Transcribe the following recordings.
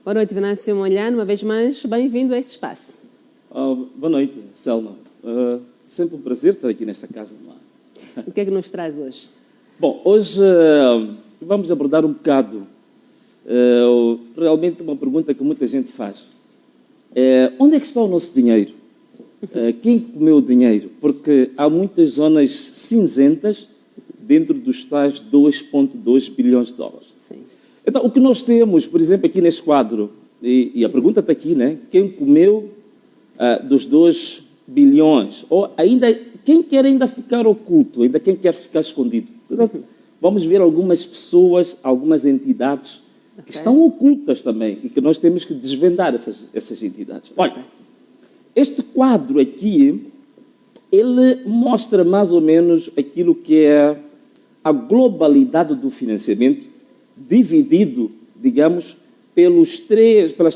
Boa noite, Venâncio Mondlane. Uma vez mais, bem-vindo a este espaço. Boa noite, Selma. Sempre um prazer estar aqui nesta casa. O que é que nos traz hoje? Bom, hoje vamos abordar um bocado, realmente uma pergunta que muita gente faz. Onde é que está o nosso dinheiro? Quem comeu o dinheiro? Porque há muitas zonas cinzentas dentro dos tais 2,2 bilhões de dólares. Sim. Então, o que nós temos, por exemplo, aqui neste quadro, e a pergunta está aqui, né? Quem comeu dos 2 bilhões? Ou ainda, quem quer ainda ficar oculto? Ainda quem quer ficar escondido? Vamos ver algumas pessoas, algumas entidades que estão ocultas também e que nós temos que desvendar essas entidades. Olha, este quadro aqui, ele mostra mais ou menos aquilo que é a globalidade do financiamento dividido, digamos, pelas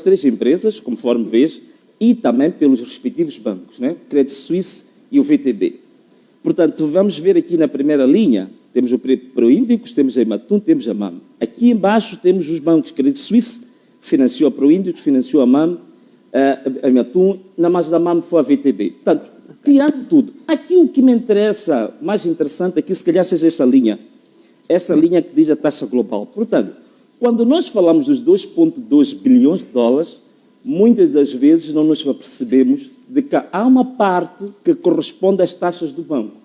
três empresas, conforme vês, e também pelos respectivos bancos, né? Credit Suisse e o VTB. Portanto, vamos ver aqui na primeira linha, temos o Proíndicos, temos a Ematum, temos a MAM. Aqui embaixo temos os bancos. Credit Suisse financiou a Proíndicos, financiou a MAM, a Ematum, na margem da MAM foi a VTB. Portanto, tirando tudo, aqui o que me interessa, mais interessante aqui, se calhar seja esta linha que diz a taxa global. Portanto, quando nós falamos dos 2,2 bilhões de dólares, muitas das vezes não nos apercebemos de que há uma parte que corresponde às taxas do banco,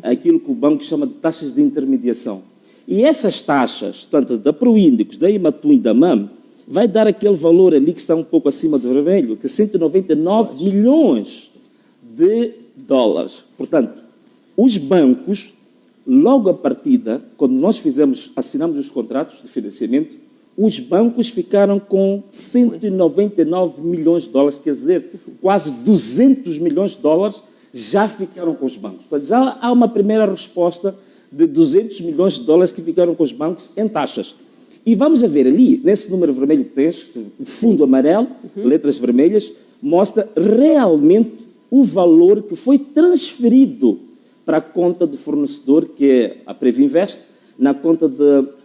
aquilo que o banco chama de taxas de intermediação. E essas taxas, tanto da Proíndicos, da Ematum e da MAM, vai dar aquele valor ali que está um pouco acima do vermelho, que é 199 milhões de dólares. Portanto, os bancos, logo à partida, quando nós assinamos os contratos de financiamento, os bancos ficaram com 199 milhões de dólares, quer dizer, quase 200 milhões de dólares já ficaram com os bancos. Portanto, já há uma primeira resposta de 200 milhões de dólares que ficaram com os bancos em taxas. E vamos a ver ali, nesse número vermelho que tens, fundo amarelo, letras vermelhas, mostra realmente o valor que foi transferido para a conta do fornecedor, que é a Previnvest, na conta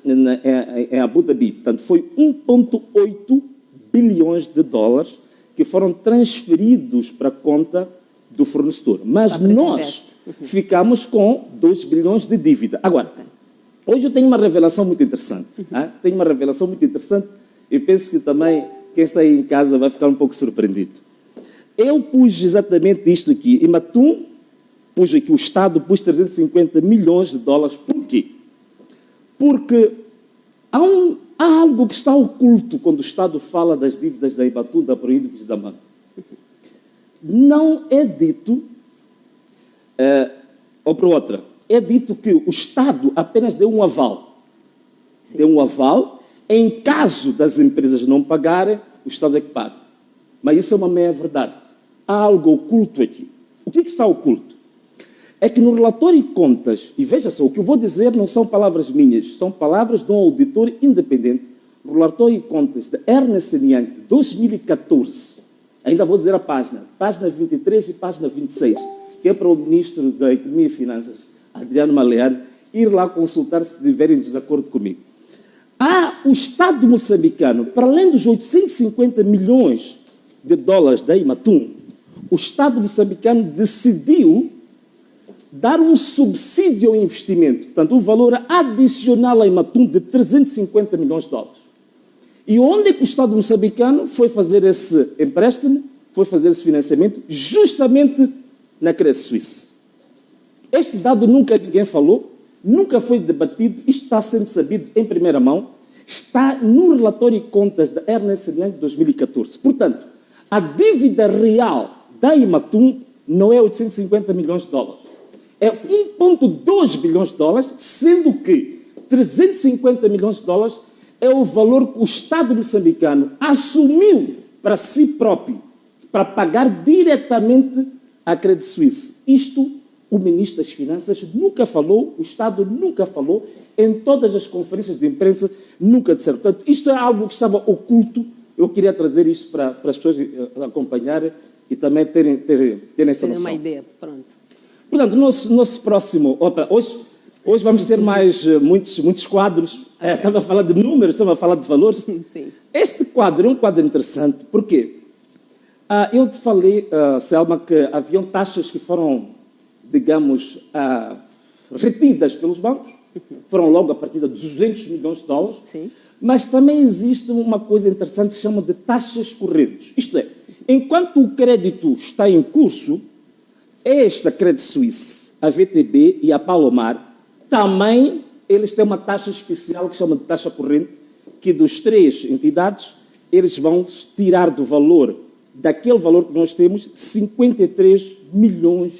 em Abu Dhabi. Portanto, foi 1,8 bilhões de dólares que foram transferidos para a conta do fornecedor. Mas nós ficamos com 2 bilhões de dívida. Agora, hoje eu tenho uma revelação muito interessante. Tenho uma revelação muito interessante e penso que também quem está aí em casa vai ficar um pouco surpreendido. Eu pus exatamente isto aqui. Ematum, pus aqui o Estado, pus 350 milhões de dólares. Por quê? Porque há algo que está oculto quando o Estado fala das dívidas da Ematum, da Proíndicos e da MAM. Não é dito, ou para outra, é dito que o Estado apenas deu um aval. Sim. Deu um aval, em caso das empresas não pagarem, o Estado é que paga. Mas isso é uma meia verdade. Há algo oculto aqui. O que está oculto? É que no relatório de contas, e veja só, o que eu vou dizer não são palavras minhas, são palavras de um auditor independente, no relatório de contas de Ernst & Young de 2014, ainda vou dizer a página 23 e página 26, que é para o Ministro da Economia e Finanças, Adriano Maleano, ir lá consultar se estiverem em desacordo comigo. O Estado moçambicano, para além dos 850 milhões de dólares da Ematum, o Estado moçambicano decidiu dar um subsídio ao investimento, portanto, um valor adicional à Ematum de 350 milhões de dólares. E onde é que o Estado moçambicano foi fazer esse empréstimo, foi fazer esse financiamento? Justamente na Credit Suisse. Este dado nunca ninguém falou, nunca foi debatido, isto está sendo sabido em primeira mão, está no relatório de contas da Ernst & Young de 2014. Portanto, a dívida real da Ematum não é 850 milhões de dólares. É 1,2 bilhões de dólares, sendo que 350 milhões de dólares é o valor que o Estado moçambicano assumiu para si próprio, para pagar diretamente à Credit Suisse. Isto o Ministro das Finanças nunca falou, o Estado nunca falou, em todas as conferências de imprensa nunca disseram. Portanto, isto é algo que estava oculto. Eu queria trazer isto para as pessoas acompanharem e também terem essa noção. Uma ideia, pronto. Portanto, nosso próximo... Hoje vamos ter mais muitos quadros. Estava a falar de números, estava a falar de valores. Sim. Este quadro é um quadro interessante, porque eu te falei, Selma, que haviam taxas que foram, digamos, retidas pelos bancos, foram logo a partir de 200 milhões de dólares, Sim. mas também existe uma coisa interessante que se chama de taxas correntes. Isto é, enquanto o crédito está em curso, esta Credit Suisse, a VTB e a Palomar, também eles têm uma taxa especial que se chama de taxa corrente, que dos três entidades, eles vão tirar do valor, daquele valor que nós temos, 53 milhões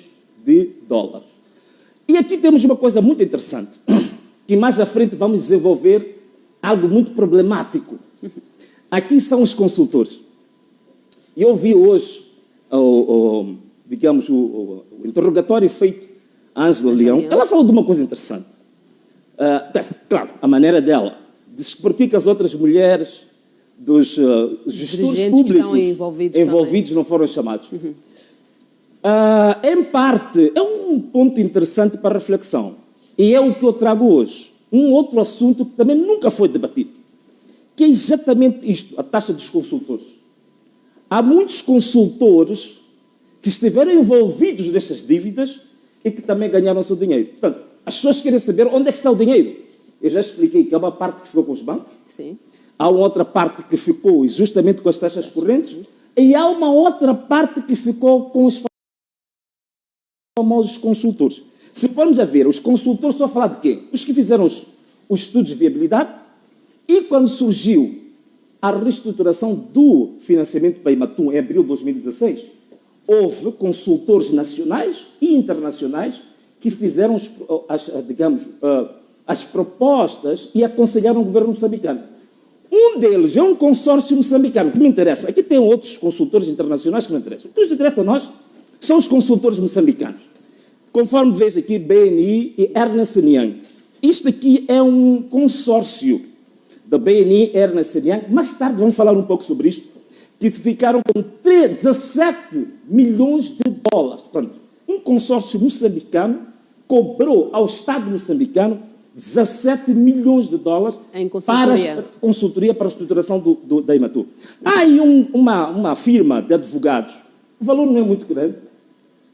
de dólares. E aqui temos uma coisa muito interessante, que mais à frente vamos desenvolver algo muito problemático. Aqui são os consultores. Eu vi hoje, digamos, o interrogatório feito a Ângela Leão. Ela falou de uma coisa interessante. Claro, a maneira dela. Diz por que as outras mulheres dos gestores públicos envolvidos não foram chamados. Em parte, é um ponto interessante para reflexão. E é o que eu trago hoje. Um outro assunto que também nunca foi debatido, que é exatamente isto, a taxa dos consultores. Há muitos consultores que estiveram envolvidos nestas dívidas e que também ganharam o seu dinheiro. Portanto, as pessoas querem saber onde é que está o dinheiro. Eu já expliquei que há uma parte que ficou com os bancos, Sim. Há uma outra parte que ficou justamente com as taxas correntes e há uma outra parte que ficou com os famosos consultores. Se formos a ver, os consultores estão a falar de quê? Os que fizeram os estudos de viabilidade e quando surgiu a reestruturação do financiamento para Imatum em abril de 2016, houve consultores nacionais e internacionais que fizeram, as propostas e aconselharam o governo moçambicano. Um deles é um consórcio moçambicano, que me interessa. Aqui tem outros consultores internacionais que me interessam. O que nos interessa a nós são os consultores moçambicanos. Conforme vejo aqui, BNI e Ernst Young. Isto aqui é um consórcio da BNI e Ernst Young. Mais tarde vamos falar um pouco sobre isto, que ficaram com 17 milhões de dólares. Portanto, um consórcio moçambicano cobrou ao Estado moçambicano 17 milhões de dólares para a consultoria para a estruturação da Imatum. Há aí uma firma de advogados, o valor não é muito grande,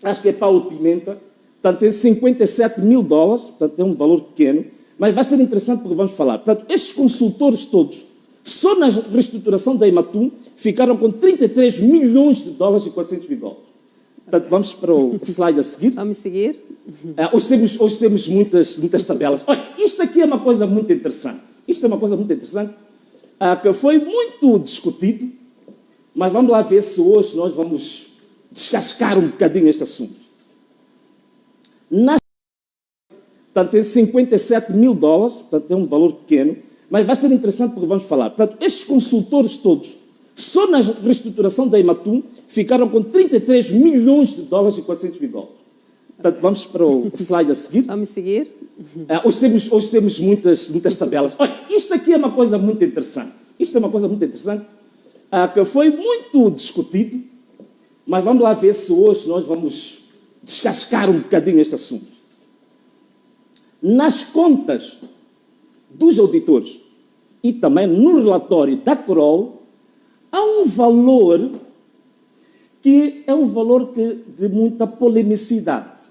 acho que é Paulo Pimenta, portanto tem 57 mil dólares, portanto é um valor pequeno, mas vai ser interessante porque vamos falar. Portanto, estes consultores todos, só na reestruturação da Imatum, ficaram com 33 milhões de dólares e 400 mil dólares. Portanto, vamos para o slide a seguir. Vamos seguir. Hoje temos muitas tabelas. Olha, isto aqui é uma coisa muito interessante. Isto é uma coisa muito interessante que foi muito discutido, mas vamos lá ver se hoje nós vamos descascar um bocadinho este assunto. Portanto, tem 57 mil dólares, portanto, é um valor pequeno, mas vai ser interessante porque vamos falar. Portanto, estes consultores todos, só na reestruturação da Imatum, ficaram com 33 milhões de dólares e 400 mil dólares. Portanto, vamos para o slide a seguir. Vamos seguir. Hoje temos muitas tabelas. Olha, isto aqui é uma coisa muito interessante. Isto é uma coisa muito interessante que foi muito discutido, mas vamos lá ver se hoje nós vamos descascar um bocadinho este assunto. Nas contas dos auditores e também no relatório da Kroll, há um valor que é um valor de muita polemicidade.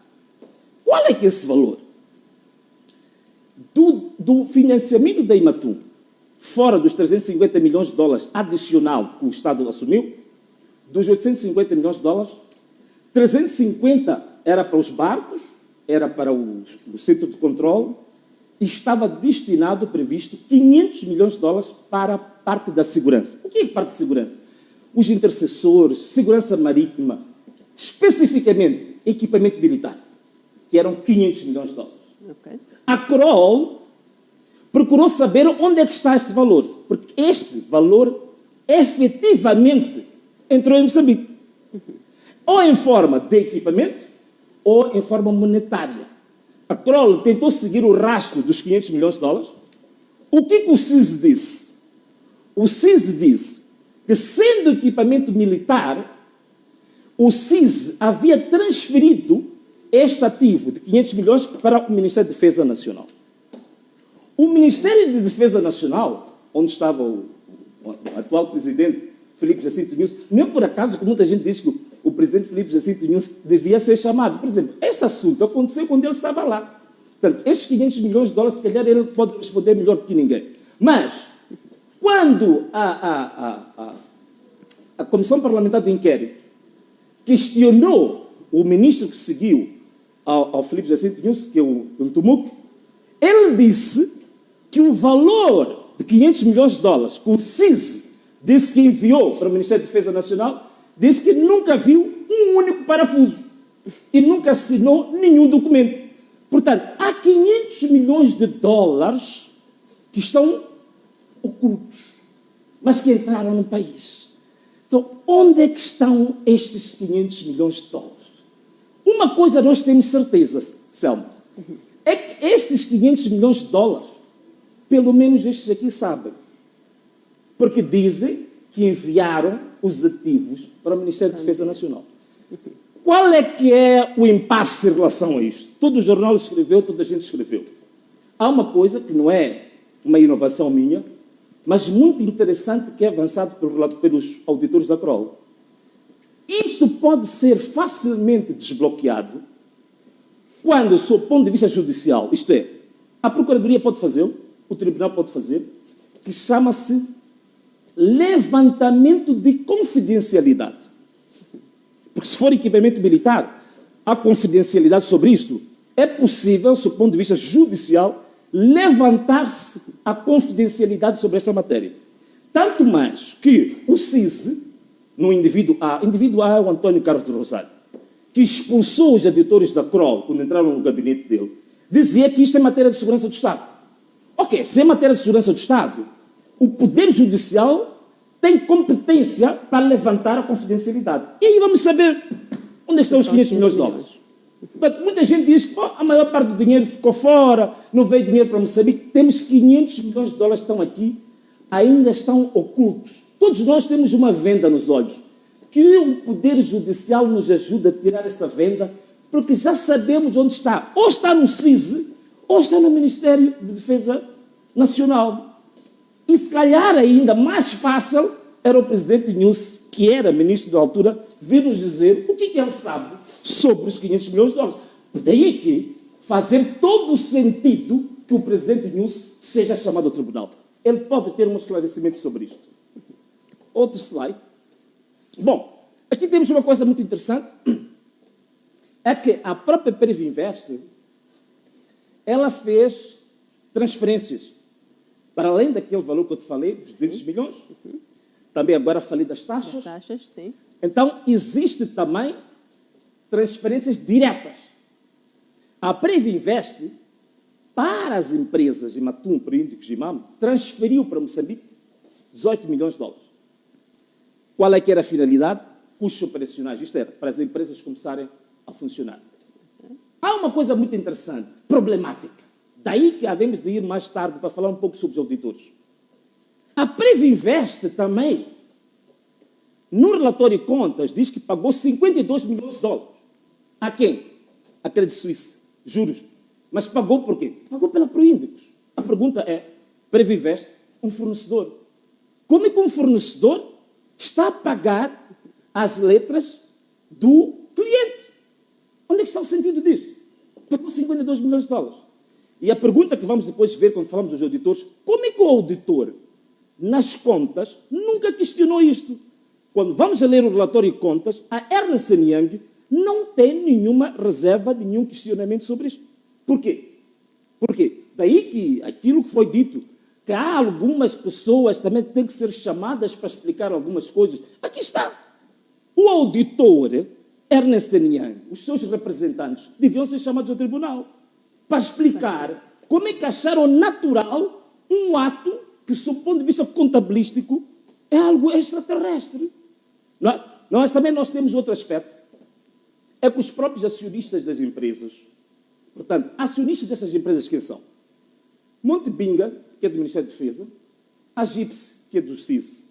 Qual é que é esse valor? Do financiamento da Imatum, fora dos 350 milhões de dólares adicional que o Estado assumiu, dos 850 milhões de dólares, 350 era para os barcos, era para o centro de controle, e estava destinado, previsto, 500 milhões de dólares para a parte da segurança. O que é parte de segurança? Os intercessores, segurança marítima, especificamente equipamento militar, que eram 500 milhões de dólares. Okay. A Kroll procurou saber onde é que está este valor, porque este valor efetivamente entrou em Moçambique. Ou em forma de equipamento, ou em forma monetária. A Kroll tentou seguir o rastro dos 500 milhões de dólares. O que o CIS disse? O CIS disse que, sendo equipamento militar, o CIS havia transferido este ativo de 500 milhões para o Ministério da Defesa Nacional. O Ministério da Defesa Nacional, onde estava o atual presidente Filipe Jacinto Nunes, nem por acaso que muita gente diz que o presidente Filipe Jacinto Nunes devia ser chamado. Por exemplo, este assunto aconteceu quando ele estava lá. Portanto, esses 500 milhões de dólares, se calhar, ele pode responder melhor do que ninguém. Mas, quando a Comissão Parlamentar de Inquérito questionou o ministro que seguiu ao Filipe Jacinto Nunes, que é o Ntumuck, ele disse que o valor de 500 milhões de dólares que o CIS disse que enviou para o Ministério da Defesa Nacional, disse que nunca viu um único parafuso e nunca assinou nenhum documento. Portanto, há 500 milhões de dólares que estão ocultos, mas que entraram no país. Então, onde é que estão estes 500 milhões de dólares? Uma coisa nós temos certeza, Selma, é que estes 500 milhões de dólares, pelo menos estes aqui sabem, porque dizem que enviaram os ativos para o Ministério da Defesa Nacional. Qual é que é o impasse em relação a isto? Todo o jornal escreveu, toda a gente escreveu. Há uma coisa que não é uma inovação minha, mas muito interessante, que é avançado pelos auditores da Kroll. Isto pode ser facilmente desbloqueado quando, sob o ponto de vista judicial, isto é, a Procuradoria pode fazê-lo, o Tribunal pode fazer, que chama-se levantamento de confidencialidade. Porque se for equipamento militar, há confidencialidade sobre isto. É possível, sob o ponto de vista judicial, levantar-se a confidencialidade sobre esta matéria. Tanto mais que o CIS, no indivíduo A é o António Carlos de Rosário, que expulsou os editores da Kroll quando entraram no gabinete dele, dizia que isto é matéria de segurança do Estado. Ok, se é matéria de segurança do Estado, o Poder Judicial tem competência para levantar a confidencialidade. E aí vamos saber onde estão os 500 milhões de dólares. Portanto, muita gente diz que a maior parte do dinheiro ficou fora, não veio dinheiro para Moçambique. Temos 500 milhões de dólares que estão aqui, ainda estão ocultos. Todos nós temos uma venda nos olhos. Que o Poder Judicial nos ajude a tirar esta venda, porque já sabemos onde está. Ou está no CIS, ou está no Ministério de Defesa Nacional. E se calhar ainda mais fácil era o presidente Nunes, que era ministro da altura, vir nos dizer o que ele sabe sobre os 500 milhões de dólares. Daí que fazer todo o sentido que o presidente Nunes seja chamado ao tribunal. Ele pode ter um esclarecimento sobre isto. Outro slide. Bom, aqui temos uma coisa muito interessante, é que a própria Previnvest, ela fez transferências, para além daquele valor que eu te falei, dos 200 milhões, também agora falei das taxas. As taxas, sim. Então, existe também transferências diretas. A Previnvest, para as empresas de Matum, Príncipe e Jimam, transferiu para Moçambique 18 milhões de dólares. Qual é que era a finalidade? Custos operacionais. Isto era, para as empresas começarem a funcionar. Há uma coisa muito interessante, problemática. Daí que havemos de ir mais tarde para falar um pouco sobre os auditores. A Previnvest também, no relatório de contas, diz que pagou 52 milhões de dólares. A quem? A Credit Suisse. Juros. Mas pagou por quê? Pagou pela Proíndicos. A pergunta é, Previnvest, um fornecedor. Como é que um fornecedor está a pagar as letras do cliente? Onde é que está o sentido disso? Pagou 52 milhões de dólares. E a pergunta que vamos depois ver quando falamos dos auditores, como é que o auditor, nas contas, nunca questionou isto? Quando vamos a ler o relatório de contas, a Ernst & Young não tem nenhuma reserva, nenhum questionamento sobre isto. Por quê? Porque daí que aquilo que foi dito, que há algumas pessoas também que têm que ser chamadas para explicar algumas coisas. Aqui está. O auditor, Ernst & Young, os seus representantes, deviam ser chamados ao tribunal para explicar como é que acharam natural um ato que, sob o ponto de vista contabilístico, é algo extraterrestre. Nós também temos outro aspecto. É que os próprios acionistas das empresas, portanto, acionistas dessas empresas quem são? Montebinga, que é do Ministério da Defesa, a GIPSE, que é do CIS,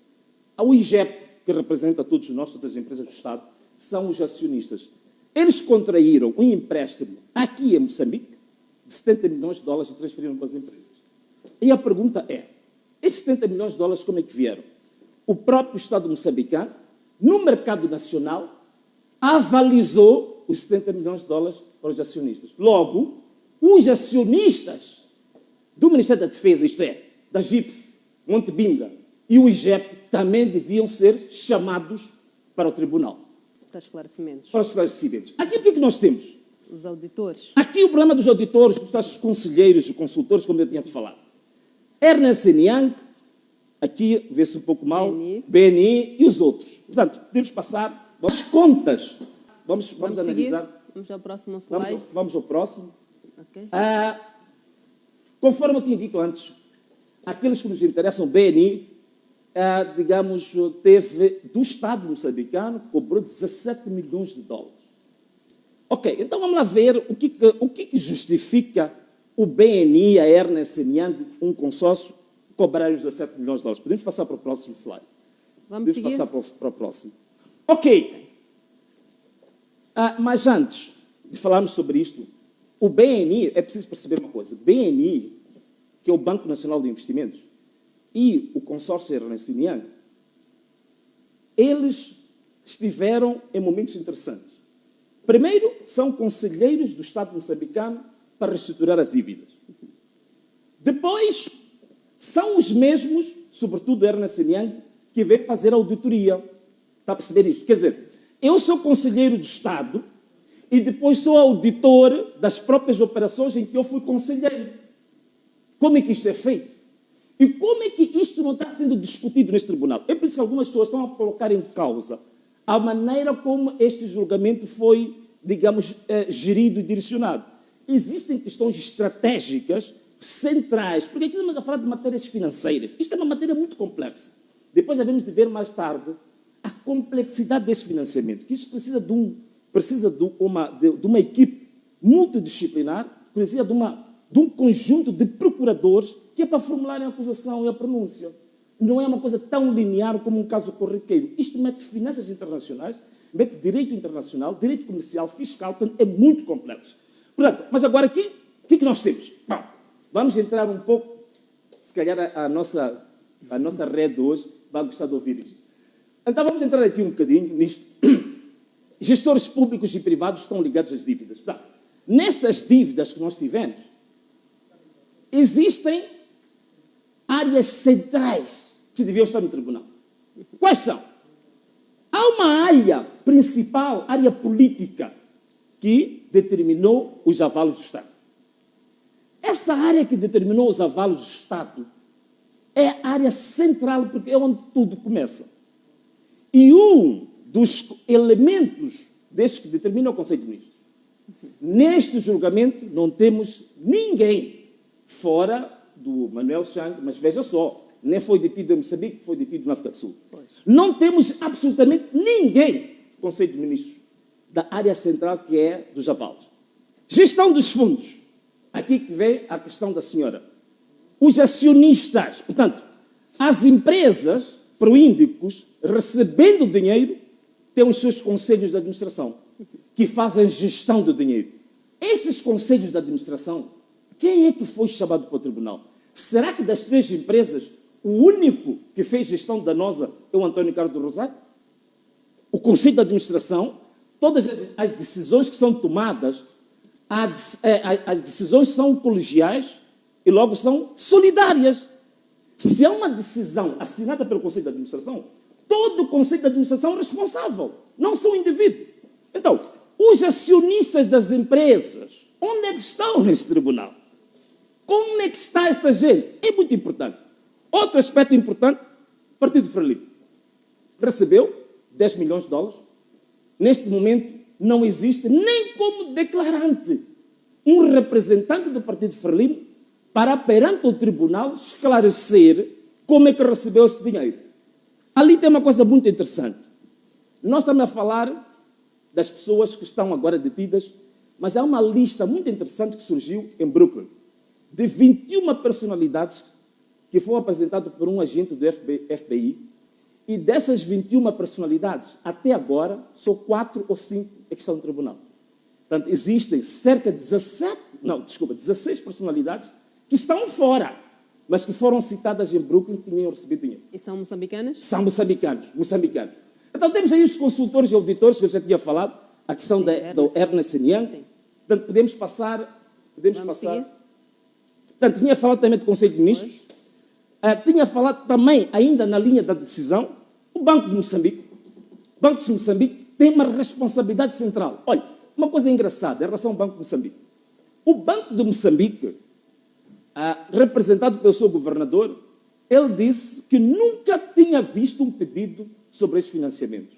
a IGEP, que representa todas as empresas do Estado, são os acionistas. Eles contraíram um empréstimo aqui em Moçambique de 70 milhões de dólares e transferiram para as empresas. E a pergunta é, esses 70 milhões de dólares como é que vieram? o próprio Estado moçambicano, no mercado nacional, avalizou os 70 milhões de dólares para os acionistas. Logo, os acionistas do Ministério da Defesa, isto é, da GIPS, Montebinga e o IGEP, também deviam ser chamados para o tribunal. Para esclarecimentos. Para os esclarecimentos. Aqui o que é que nós temos? Os auditores. Aqui o problema dos auditores, dos conselheiros e consultores, como eu tinha falado. Ernst Young, aqui vê-se um pouco mal, BNI e os outros. Portanto, podemos passar, vamos contas. Vamos analisar. Vamos ao próximo slide. Vamos ao próximo. Okay. Conforme eu tinha dito antes, aqueles que nos interessam, BNI, digamos, teve, do Estado moçambicano, cobrou 17 milhões de dólares. Ok, então vamos lá ver o que justifica o BNI, a Ernst Young, um consórcio, cobrar os 17 milhões de dólares. Podemos passar para o próximo slide. Podemos passar para o próximo. Ok. Mas antes de falarmos sobre isto, o BNI, é preciso perceber uma coisa. BNI, que é o Banco Nacional de Investimentos, e o consórcio Ernst Young, eles estiveram em momentos interessantes. Primeiro, são conselheiros do Estado moçambicano para reestruturar as dívidas. Depois, são os mesmos, sobretudo Ernst Young, que vem fazer auditoria. Está a perceber isto? Quer dizer, eu sou conselheiro do Estado e depois sou auditor das próprias operações em que eu fui conselheiro. Como é que isto é feito? E como é que isto não está sendo discutido neste tribunal? É por isso que algumas pessoas estão a colocar em causa a maneira como este julgamento foi, digamos, gerido e direcionado. Existem questões estratégicas centrais, porque aqui estamos a falar de matérias financeiras. Isto é uma matéria muito complexa. Depois devemos de ver mais tarde a complexidade desse financiamento, que isso precisa de uma equipe multidisciplinar, precisa de um conjunto de procuradores que é para formularem a acusação e a pronúncia. Não é uma coisa tão linear como um caso corriqueiro. Isto mete finanças internacionais, mete direito internacional, direito comercial, fiscal, portanto, é muito complexo. Portanto, mas agora aqui, o que nós temos? Bom, vamos entrar um pouco, se calhar a nossa rede hoje vai gostar de ouvir isto. Então vamos entrar aqui um bocadinho nisto. Gestores públicos e privados estão ligados às dívidas. Bom, nestas dívidas que nós tivemos, existem áreas centrais que deviam estar no tribunal. Quais são? Há uma área principal, área política, que determinou os avalos do Estado. Essa área que determinou os avalos do Estado é a área central, porque é onde tudo começa. E um dos elementos destes que determina o Conselho de Ministros. Neste julgamento não temos ninguém fora do Manuel Chang, mas veja só, nem foi detido em Moçambique, foi detido na África do Sul. Não temos absolutamente ninguém do Conselho de Ministros da área central, que é dos avalos. Gestão dos fundos. Aqui que vem a questão da senhora. Os acionistas, portanto, as empresas proíndicos, recebendo dinheiro, têm os seus conselhos de administração, que fazem gestão do dinheiro. Esses conselhos de administração, quem é que foi chamado para o tribunal? Será que das três empresas, o único que fez gestão danosa é o António Carlos do Rosário? O conselho de administração, todas as decisões que são tomadas, as decisões são colegiais e logo são solidárias. Se há uma decisão assinada pelo conselho de administração, todo o conselho de administração é responsável, não são indivíduos. Então, os acionistas das empresas, onde é que estão neste tribunal? Como é que está esta gente? É muito importante. Outro aspecto importante, o Partido Frelimo recebeu 10 milhões de dólares. Neste momento, não existe nem como declarante um representante do Partido Frelimo para, perante o tribunal, esclarecer como é que recebeu esse dinheiro. Ali tem uma coisa muito interessante. Nós estamos a falar das pessoas que estão agora detidas, mas há uma lista muito interessante que surgiu em Brooklyn, de 21 personalidades que foram apresentadas por um agente do FBI, e dessas 21 personalidades, até agora, só 4 ou 5 é que estão no tribunal. Portanto, existem cerca de 16 personalidades que estão fora. mas que foram citadas em Brooklyn que tinham recebido dinheiro. E são moçambicanas? São moçambicanos. Então temos aí os consultores e auditores que eu já tinha falado, a questão do Ernst Young. Sim. Portanto, podemos passar. Portanto, tinha falado também do Conselho de Ministros. Tinha falado também, ainda na linha da decisão, o Banco de Moçambique. O Banco de Moçambique tem uma responsabilidade central. Olha, uma coisa engraçada em relação ao Banco de Moçambique. O Banco de Moçambique, representado pelo seu governador, ele disse que nunca tinha visto um pedido sobre estes financiamentos.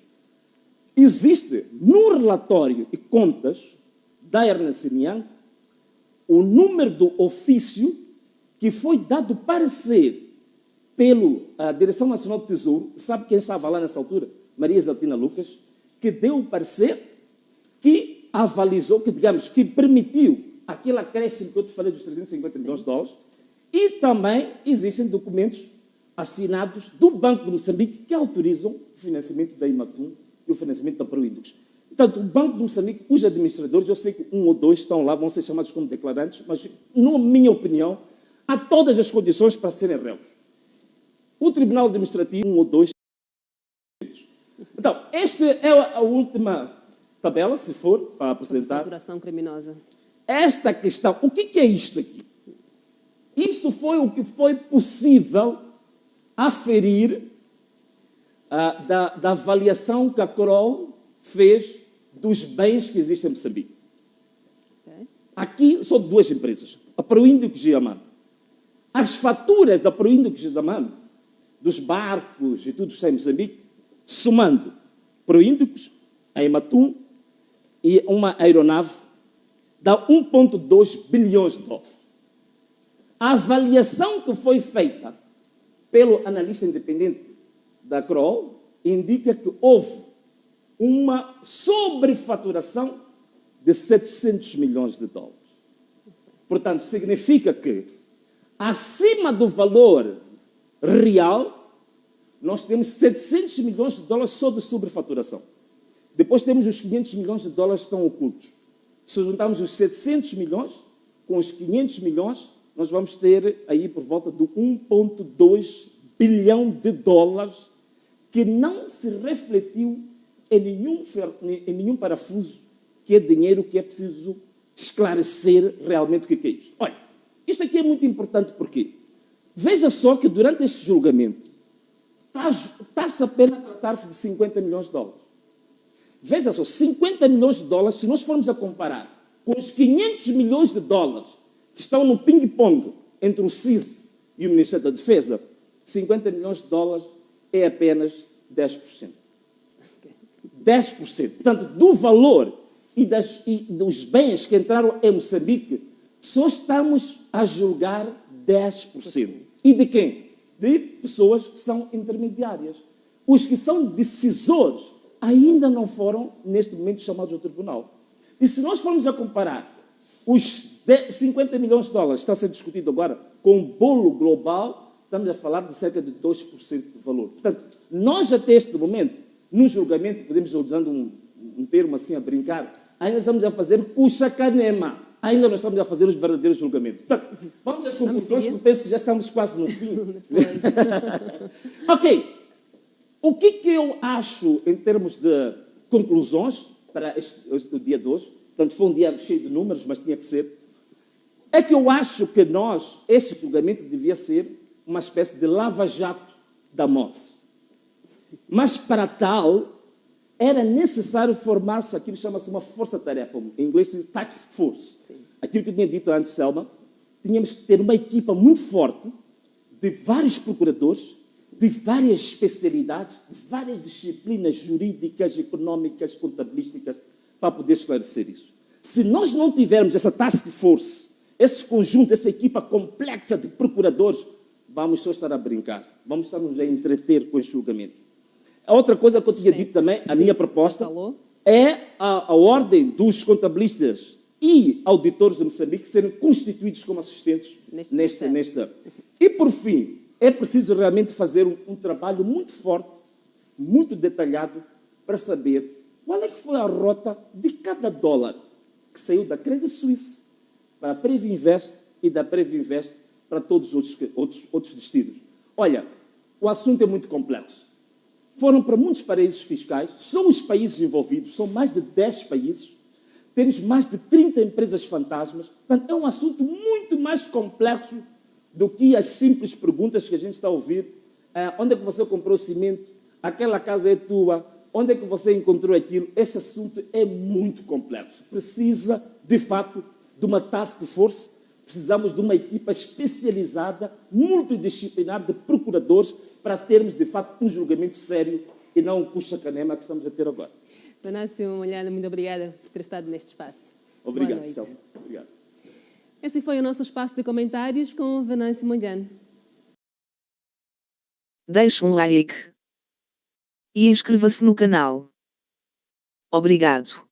Existe no relatório e contas da Ernst Young o número do ofício que foi dado parecer pela Direção Nacional do Tesouro. Sabe quem estava lá nessa altura? Maria Exaltina Lucas, que deu o parecer que avalizou, que permitiu aquele acréscimo que eu te falei dos 350 milhões de dólares. E também existem documentos assinados do Banco de Moçambique que autorizam o financiamento da Imatum e o financiamento da Proindux. Portanto, o Banco de Moçambique, os administradores, eu sei que um ou dois estão lá, vão ser chamados como declarantes, mas, na minha opinião, há todas as condições para serem réus. O Tribunal Administrativo, um ou dois. Então, esta é a última tabela, se for, para apresentar. Procuração criminosa. Esta questão, o que é isto aqui? Isto foi o que foi possível aferir da avaliação que a Kroll fez dos bens que existem em Moçambique. Okay. Aqui são duas empresas, a Proindux e a MAM. As faturas da Proindux e da MAM, dos barcos e tudo que está em Moçambique, somando Proindux, a Imatum e uma aeronave, dá 1,2 bilhões de dólares. A avaliação que foi feita pelo analista independente da Kroll indica que houve uma sobrefaturação de 700 milhões de dólares. Portanto, significa que, acima do valor real, nós temos 700 milhões de dólares só de sobrefaturação. Depois temos os 500 milhões de dólares que estão ocultos. Se juntarmos os 700 milhões com os 500 milhões, nós vamos ter aí por volta de 1,2 bilhão de dólares que não se refletiu em nenhum parafuso, que é dinheiro que é preciso esclarecer realmente o que é isto. Olha, isto aqui é muito importante porque veja só que durante este julgamento está-se apenas a tratar-se de 50 milhões de dólares. Veja só, 50 milhões de dólares, se nós formos a comparar com os 500 milhões de dólares que estão no ping-pong entre o CIS e o Ministério da Defesa, 50 milhões de dólares é apenas 10%. 10%. Portanto, do valor e dos bens que entraram em Moçambique, só estamos a julgar 10%. E de quem? De pessoas que são intermediárias. Os que são decisores ainda não foram, neste momento, chamados ao tribunal. E se nós formos a comparar os 50 milhões de dólares que está a ser discutido agora com o bolo global, estamos a falar de cerca de 2% do valor. Portanto, nós até este momento, no julgamento, podemos usando um termo assim a brincar, ainda estamos a fazer puxa-canema. Ainda não estamos a fazer os verdadeiros julgamentos. Portanto, vamos às conclusões, porque penso que já estamos quase no fim. Ok. O que eu acho em termos de conclusões para o dia de hoje? Portanto, foi um dia cheio de números, mas tinha que ser. É que eu acho que este julgamento devia ser uma espécie de lava-jato da MOS. Mas para tal, era necessário formar-se aquilo que chama-se uma força-tarefa, em inglês se diz task force. Sim. Aquilo que eu tinha dito antes, Selma, tínhamos que ter uma equipa muito forte de vários procuradores, de várias especialidades, de várias disciplinas jurídicas, económicas, contabilísticas, para poder esclarecer isso. Se nós não tivermos essa task force, esse conjunto, essa equipa complexa de procuradores, vamos só estar a brincar, vamos estar nos a entreter com esse julgamento. A outra coisa que eu tinha dito também, a minha proposta, é a ordem dos contabilistas e auditores de Moçambique serem constituídos como assistentes nesta. E, por fim, é preciso realmente fazer um trabalho muito forte, muito detalhado, para saber qual é que foi a rota de cada dólar que saiu da Credit Suisse para a Previnvest e da Previnvest para todos os outros destinos. Olha, o assunto é muito complexo. Foram para muitos paraísos fiscais, são os países envolvidos, são mais de 10 países, temos mais de 30 empresas fantasmas. Portanto, é um assunto muito mais complexo do que as simples perguntas que a gente está a ouvir. Onde é que você comprou cimento? Aquela casa é tua? Onde é que você encontrou aquilo? Esse assunto é muito complexo. Precisa, de fato, de uma task force. Precisamos de uma equipa especializada, multidisciplinar de procuradores para termos, de fato, um julgamento sério e não um puxa-canema que estamos a ter agora. Venâncio Mondlane, muito obrigada por ter estado neste espaço. Obrigado, Selma. Obrigado. Esse foi o nosso espaço de comentários com Venâncio Mondlane. Deixe um like e inscreva-se no canal. Obrigado.